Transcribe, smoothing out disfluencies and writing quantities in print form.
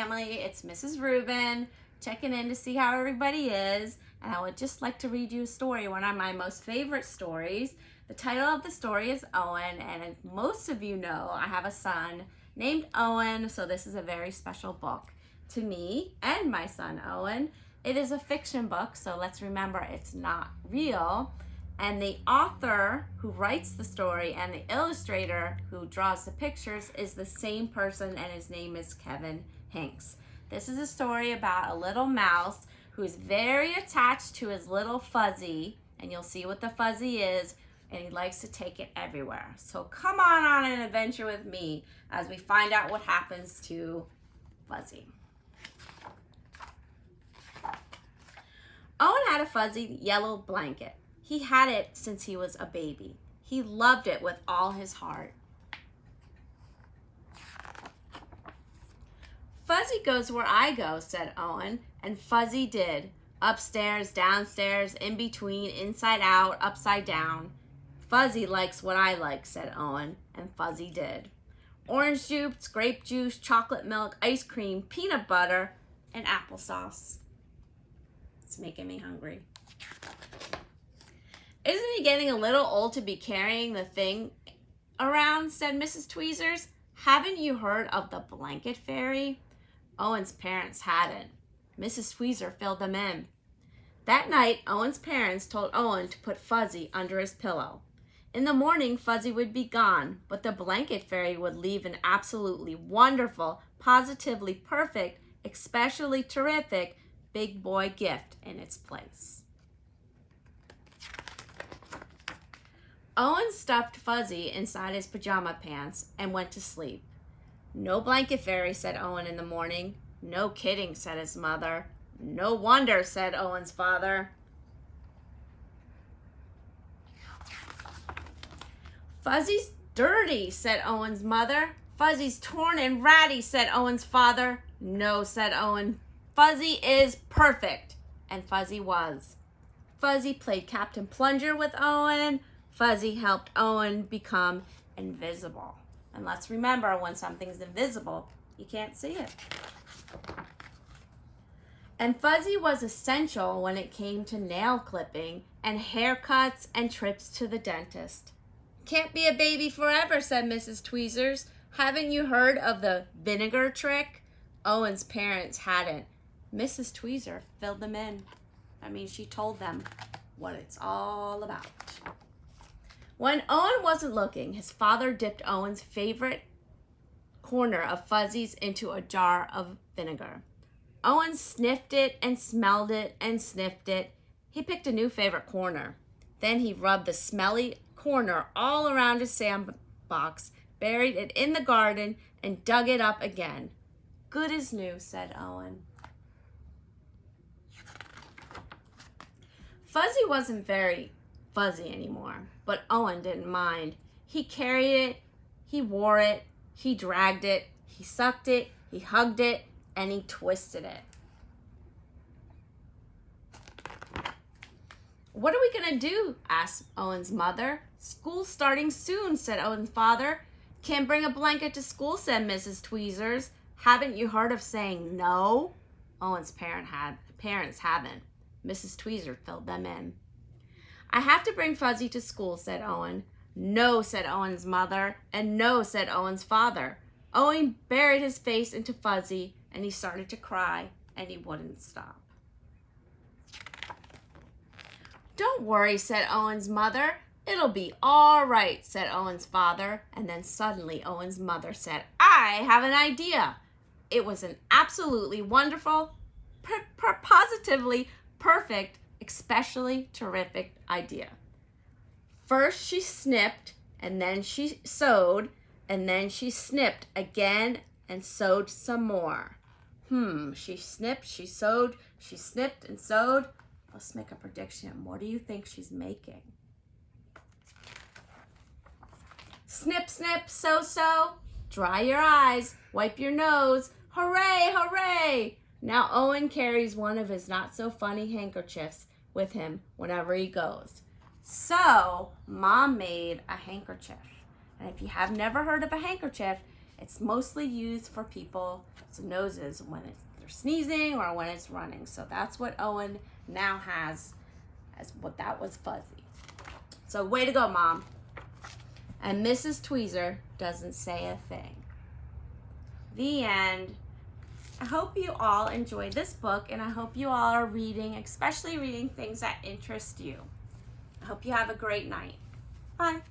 family. It's Mrs. Rubin checking in to see how everybody is. And I would just like to read you a story, one of my most favorite stories. The title of the story is Owen, and as most of you know, I have a son named Owen, so this is a very special book to me and my son Owen. It is a fiction book, so let's remember it's not real. And the author who writes the story and the illustrator who draws the pictures is the same person, and his name is Kevin Henkes. This is a story about a little mouse who's very attached to his little Fuzzy, and you'll see what the Fuzzy is, and he likes to take it everywhere. So come on an adventure with me as we find out what happens to Fuzzy. Owen had a fuzzy yellow blanket. He had it since he was a baby. He loved it with all his heart. Fuzzy goes where I go, said Owen, and Fuzzy did. Upstairs, downstairs, in between, inside out, upside down. Fuzzy likes what I like, said Owen, and Fuzzy did. Orange juice, grape juice, chocolate milk, ice cream, peanut butter, and applesauce. It's making me hungry. Isn't he getting a little old to be carrying the thing around, said Mrs. Tweezers. Haven't you heard of the blanket fairy? Owen's parents hadn't. Mrs. Tweezer filled them in. That night, Owen's parents told Owen to put Fuzzy under his pillow. In the morning, Fuzzy would be gone, but the blanket fairy would leave an absolutely wonderful, positively perfect, especially terrific big boy gift in its place. Owen stuffed Fuzzy inside his pajama pants and went to sleep. No blanket fairy, said Owen in the morning. No kidding, said his mother. No wonder, said Owen's father. Fuzzy's dirty, said Owen's mother. Fuzzy's torn and ratty, said Owen's father. No, said Owen. Fuzzy is perfect. And Fuzzy was. Fuzzy played Captain Plunger with Owen. Fuzzy helped Owen become invisible. And let's remember, when something's invisible, you can't see it. And Fuzzy was essential when it came to nail clipping and haircuts and trips to the dentist. Can't be a baby forever, said Mrs. Tweezers. Haven't you heard of the Vinegar Trick? Owen's parents hadn't. Mrs. Tweezer filled them in. She told them what it's all about. When Owen wasn't looking, his father dipped Owen's favorite corner of Fuzzy's into a jar of vinegar. Owen sniffed it and smelled it and sniffed it. He picked a new favorite corner. Then he rubbed the smelly corner all around his sandbox, buried it in the garden, and dug it up again. Good as new, said Owen. Fuzzy wasn't very fuzzy anymore, but Owen didn't mind. He carried it, he wore it, he dragged it, he sucked it, he hugged it, and he twisted it. What are we gonna do? Asked Owen's mother. School's starting soon, said Owen's father. Can't bring a blanket to school, said Mrs. Tweezers. Haven't you heard of saying no? Owen's parents haven't. Mrs. Tweezer filled them in. I have to bring Fuzzy to school, said Owen. No, said Owen's mother, and no, said Owen's father. Owen buried his face into Fuzzy, and he started to cry, and he wouldn't stop. Don't worry, said Owen's mother. It'll be all right, said Owen's father, and then suddenly Owen's mother said, I have an idea. It was an absolutely wonderful, positively perfect, especially terrific idea. First she snipped, and then she sewed, and then she snipped again and sewed some more. She snipped, she sewed, she snipped and sewed. Let's make a prediction. What do you think she's making? Snip, snip, sew, sew. Dry your eyes, wipe your nose. Hooray, hooray! Now Owen carries one of his not-so-funny handkerchiefs with him whenever he goes. So, Mom made a handkerchief. And if you have never heard of a handkerchief, It's mostly used for people's noses when they're sneezing or when it's running. So that's what Owen now has as what that was fuzzy. So way to go, Mom. And Mrs. Tweezer doesn't say a thing. The end. I hope you all enjoyed this book, and I hope you all are reading, especially reading things that interest you. I hope you have a great night. Bye.